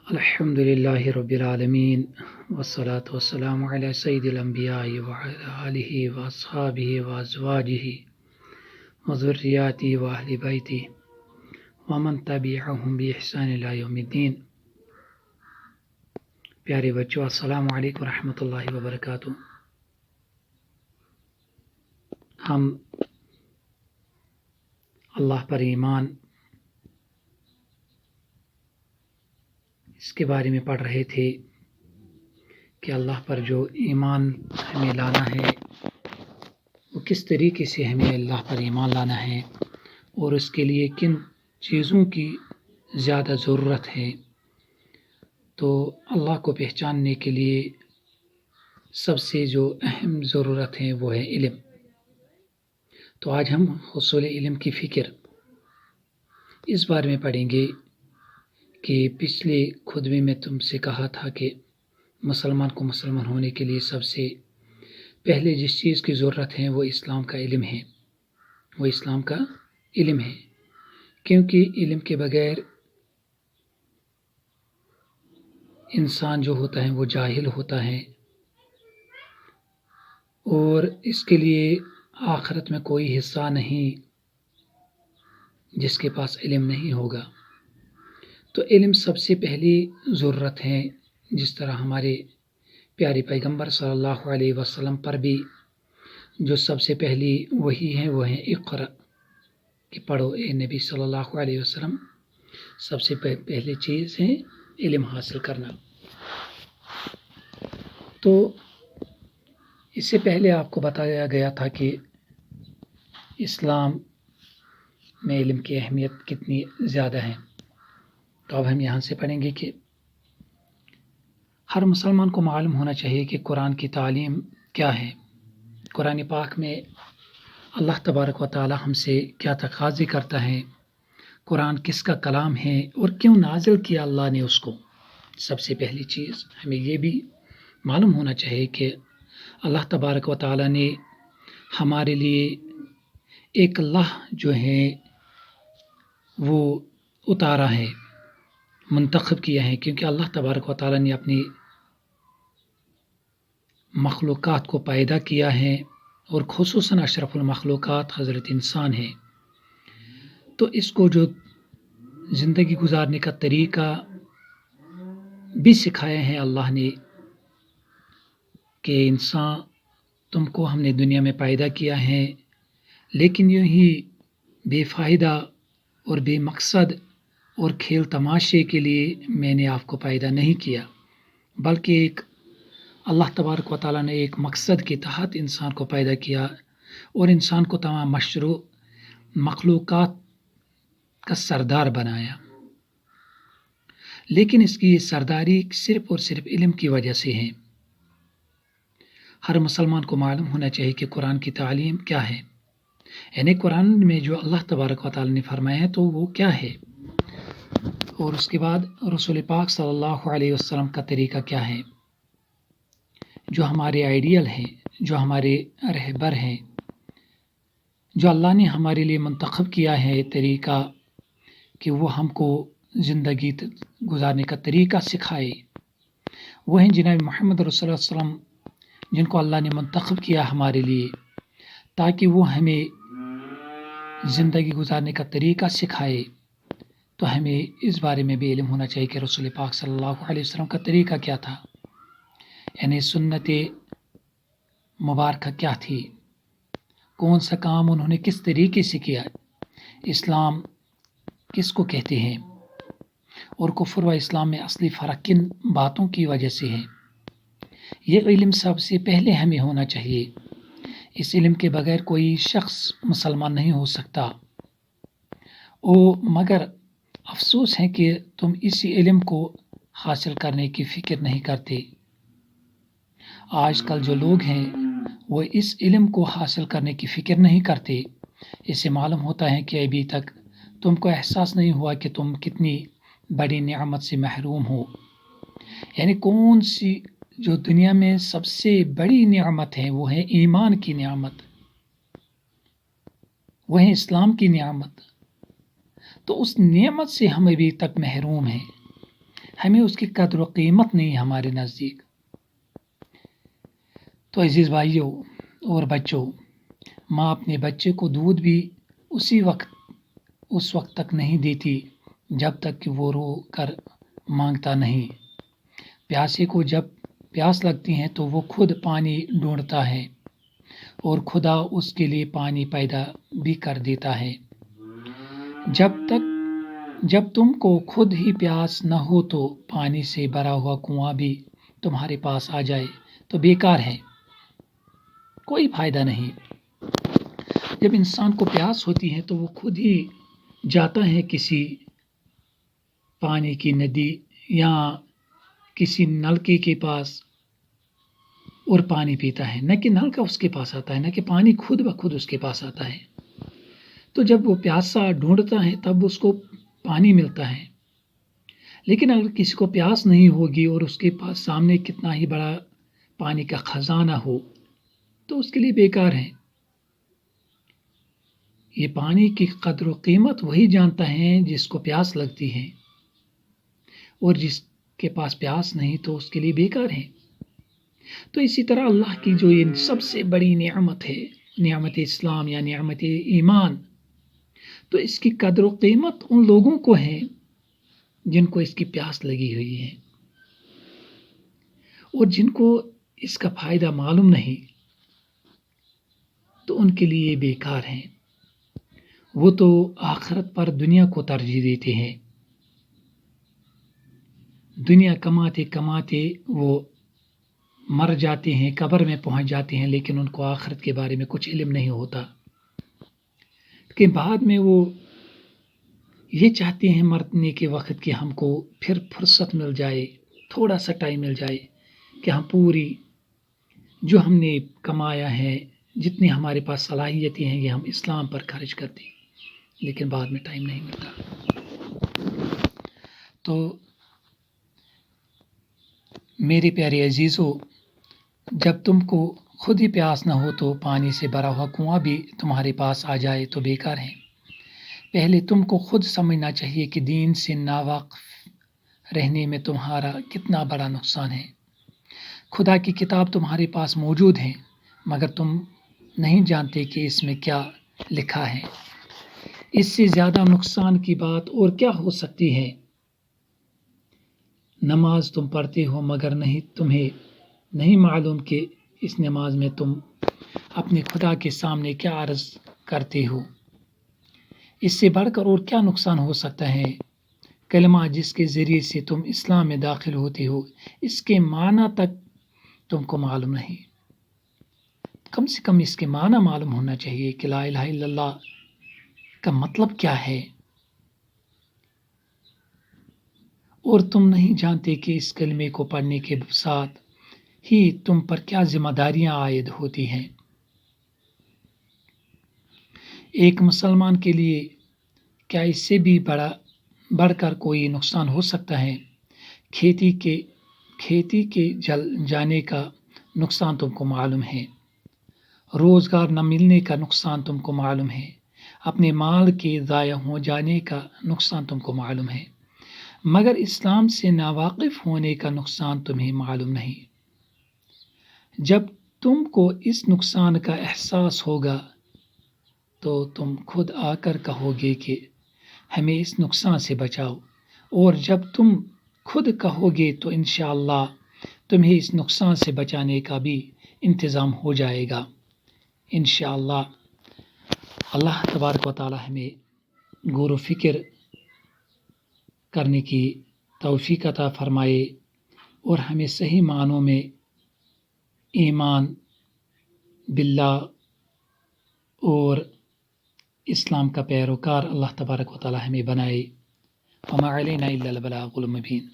الحمدللہ رب العالمین والصلاة والسلام علی سید الانبیاء وعلی آلہ واصحابہ وازواجہ وذریاتہ واہل بیتہ ومن تبعہم بإحسان الی یوم الدین۔ پیارے بچوں، السلام علیکم ورحمۃ اللہ وبرکاتہ۔ ہم اللہ پر ایمان اس کے بارے میں پڑھ رہے تھے کہ اللہ پر جو ایمان ہمیں لانا ہے وہ کس طریقے سے ہمیں اللہ پر ایمان لانا ہے اور اس کے لیے کن چیزوں کی زیادہ ضرورت ہے۔ تو اللہ کو پہچاننے کے لیے سب سے جو اہم ضرورت ہے وہ ہے علم۔ تو آج ہم حصول علم کی فکر اس بارے میں پڑھیں گے کہ پچھلے خطبے میں تم سے کہا تھا کہ مسلمان کو مسلمان ہونے کے لیے سب سے پہلے جس چیز کی ضرورت ہے وہ اسلام کا علم ہے، وہ اسلام کا علم ہے، کیونکہ علم کے بغیر انسان جو ہوتا ہے وہ جاہل ہوتا ہے اور اس کے لیے آخرت میں کوئی حصہ نہیں جس کے پاس علم نہیں ہوگا۔ تو علم سب سے پہلی ضرورت ہے، جس طرح ہمارے پیارے پیغمبر صلی اللہ علیہ وسلم پر بھی جو سب سے پہلی وحی ہے وہ ہے اقرأ، کہ پڑھو اے نبی صلی اللہ علیہ وسلم۔ سب سے پہلی چیز ہے علم حاصل کرنا۔ تو اس سے پہلے آپ کو بتایا گیا تھا کہ اسلام میں علم کی اہمیت کتنی زیادہ ہے۔ تو اب ہم یہاں سے پڑھیں گے کہ ہر مسلمان کو معلوم ہونا چاہیے کہ قرآن کی تعلیم کیا ہے۔ قرآن پاک میں اللہ تبارک و تعالی ہم سے کیا تقاضے کرتا ہے، قرآن کس کا کلام ہے اور کیوں نازل کیا اللہ نے اس کو۔ سب سے پہلی چیز ہمیں یہ بھی معلوم ہونا چاہیے کہ اللہ تبارک و تعالی نے ہمارے لیے ایک اللہ جو ہے وہ اتارا ہے، منتخب کیا ہے، کیونکہ اللہ تبارک و تعالی نے اپنی مخلوقات کو پیدا کیا ہے اور خصوصاً اشرف المخلوقات حضرت انسان ہے۔ تو اس کو جو زندگی گزارنے کا طریقہ بھی سکھایا ہے اللہ نے کہ انسان تم کو ہم نے دنیا میں پیدا کیا ہے، لیکن یوں ہی بے فائدہ اور بے مقصد اور کھیل تماشے کے لیے میں نے آپ کو پیدا نہیں کیا، بلکہ ایک اللہ تبارک و تعالیٰ نے ایک مقصد کے تحت انسان کو پیدا کیا اور انسان کو تمام مشروع مخلوقات کا سردار بنایا۔ لیکن اس کی سرداری صرف اور صرف علم کی وجہ سے ہے۔ ہر مسلمان کو معلوم ہونا چاہیے کہ قرآن کی تعلیم کیا ہے، یعنی قرآن میں جو اللہ تبارک و تعالیٰ نے فرمایا ہے تو وہ کیا ہے، اور اس کے بعد رسول پاک صلی اللہ علیہ وسلم کا طریقہ کیا ہے، جو ہمارے آئیڈیل ہیں، جو ہمارے رہبر ہیں، جو اللہ نے ہمارے لیے منتخب کیا ہے طریقہ کہ وہ ہم کو زندگی گزارنے کا طریقہ سکھائے، وہ ہیں جناب محمد رسول اللہ علیہ وسلم، جن کو اللہ نے منتخب کیا ہمارے لیے تاکہ وہ ہمیں زندگی گزارنے کا طریقہ سکھائے۔ تو ہمیں اس بارے میں بھی علم ہونا چاہیے کہ رسول پاک صلی اللہ علیہ وسلم کا طریقہ کیا تھا، یعنی سنت مبارکہ کیا تھی، کون سا کام انہوں نے کس طریقے سے کیا، اسلام کس کو کہتے ہیں، اور کفر و اسلام میں اصلی فرق کن باتوں کی وجہ سے ہے۔ یہ علم سب سے پہلے ہمیں ہونا چاہیے۔ اس علم کے بغیر کوئی شخص مسلمان نہیں ہو سکتا، مگر افسوس ہے کہ تم اسی علم کو حاصل کرنے کی فکر نہیں کرتے۔ آج کل جو لوگ ہیں وہ اس علم کو حاصل کرنے کی فکر نہیں کرتے۔ اس سے معلوم ہوتا ہے کہ ابھی تک تم کو احساس نہیں ہوا کہ تم کتنی بڑی نعمت سے محروم ہو، یعنی کون سی جو دنیا میں سب سے بڑی نعمت ہے وہ ہے ایمان کی نعمت، وہ ہے اسلام کی نعمت۔ تو اس نعمت سے ہم ابھی تک محروم ہیں۔ ہمیں اس کی قدر و قیمت نہیں ہے ہمارے نزدیک. تو عزیز بھائیوں اور بچوں، ماں اپنے بچے کو دودھ بھی اس وقت تک نہیں دیتی جب تک کہ وہ رو کر مانگتا نہیں. پیاسے کو جب پیاس لگتی ہے تو وہ خود پانی ڈھونڈتا ہے اور خدا اس کے لیے پانی پیدا بھی کر دیتا ہے. جب تم کو خود ہی پیاس نہ ہو تو پانی سے بھرا ہوا کنواں بھی تمہارے پاس آ جائے تو بیکار ہے، کوئی فائدہ نہیں. جب انسان کو پیاس ہوتی ہے تو وہ خود ہی جاتا ہے کسی پانی کی ندی یا کسی نلکے کے پاس اور پانی پیتا ہے، نہ کہ نلکا اس کے پاس آتا ہے، نہ کہ پانی خود بخود اس کے پاس آتا ہے. تو جب وہ پیاسا ڈھونڈتا ہے تب اس کو پانی ملتا ہے. لیکن اگر کسی کو پیاس نہیں ہوگی اور اس کے پاس سامنے کتنا ہی بڑا پانی کا خزانہ ہو تو اس کے لیے بیکار ہے. یہ پانی کی قدر و قیمت وہی جانتا ہے جس کو پیاس لگتی ہے، اور جس کے پاس پیاس نہیں تو اس کے لیے بیکار ہے. تو اسی طرح اللہ کی جو یہ سب سے بڑی نعمت ہے، نعمت اسلام یا نعمت ایمان، تو اس کی قدر و قیمت ان لوگوں کو ہے جن کو اس کی پیاس لگی ہوئی ہے، اور جن کو اس کا فائدہ معلوم نہیں تو ان کے لیے بیکار ہیں. وہ تو آخرت پر دنیا کو ترجیح دیتے ہیں. دنیا کماتے کماتے وہ مر جاتے ہیں، قبر میں پہنچ جاتے ہیں، لیکن ان کو آخرت کے بارے میں کچھ علم نہیں ہوتا. کہ بعد میں وہ یہ چاہتے ہیں مرنے کے وقت کہ ہم کو پھر فرصت مل جائے، تھوڑا سا ٹائم مل جائے کہ ہم پوری جو ہم نے کمایا ہے، جتنی ہمارے پاس صلاحیتیں ہیں، یہ ہم اسلام پر خرچ کر دیں، لیکن بعد میں ٹائم نہیں ملتا. تو میرے پیارے عزیزو، جب تم کو خود ہی پیاس نہ ہو تو پانی سے بھرا ہوا کنواں بھی تمہارے پاس آ جائے تو بیکار ہے. پہلے تم کو خود سمجھنا چاہیے کہ دین سے ناواقف رہنے میں تمہارا کتنا بڑا نقصان ہے. خدا کی کتاب تمہارے پاس موجود ہے، مگر تم نہیں جانتے کہ اس میں کیا لکھا ہے. اس سے زیادہ نقصان کی بات اور کیا ہو سکتی ہے؟ نماز تم پڑھتے ہو مگر تمہیں نہیں معلوم کہ اس نماز میں تم اپنے خدا کے سامنے کیا عرض کرتے ہو. اس سے بڑھ کر اور کیا نقصان ہو سکتا ہے؟ کلمہ جس کے ذریعے سے تم اسلام میں داخل ہوتے ہو، اس کے معنی تک تم کو معلوم نہیں. کم سے کم اس کے معنی معلوم ہونا چاہیے کہ لا الہ الا اللہ کا مطلب کیا ہے. اور تم نہیں جانتے کہ اس کلمے کو پڑھنے کے ساتھ ہی تم پر کیا ذمہ داریاں عائد ہوتی ہیں. ایک مسلمان کے لیے کیا اس سے بھی بڑھ کر کوئی نقصان ہو سکتا ہے؟ کھیتی کے جل جانے کا نقصان تم کو معلوم ہے، روزگار نہ ملنے کا نقصان تم کو معلوم ہے، اپنے مال کے ضائع ہو جانے کا نقصان تم کو معلوم ہے، مگر اسلام سے ناواقف ہونے کا نقصان تمہیں معلوم نہیں. جب تم کو اس نقصان کا احساس ہوگا تو تم خود آ کر کہو گے کہ ہمیں اس نقصان سے بچاؤ، اور جب تم خود کہو گے تو انشاءاللہ تمہیں اس نقصان سے بچانے کا بھی انتظام ہو جائے گا. انشاءاللہ اللہ تبارک و تعالی ہمیں غور و فکر کرنے کی توفیق عطا فرمائے اور ہمیں صحیح معنوں میں ایمان باللہ اور اسلام کا پیروکار اللہ تبارک و تعالی ہمیں بنائے. وما علینا الا البلاغ المبین.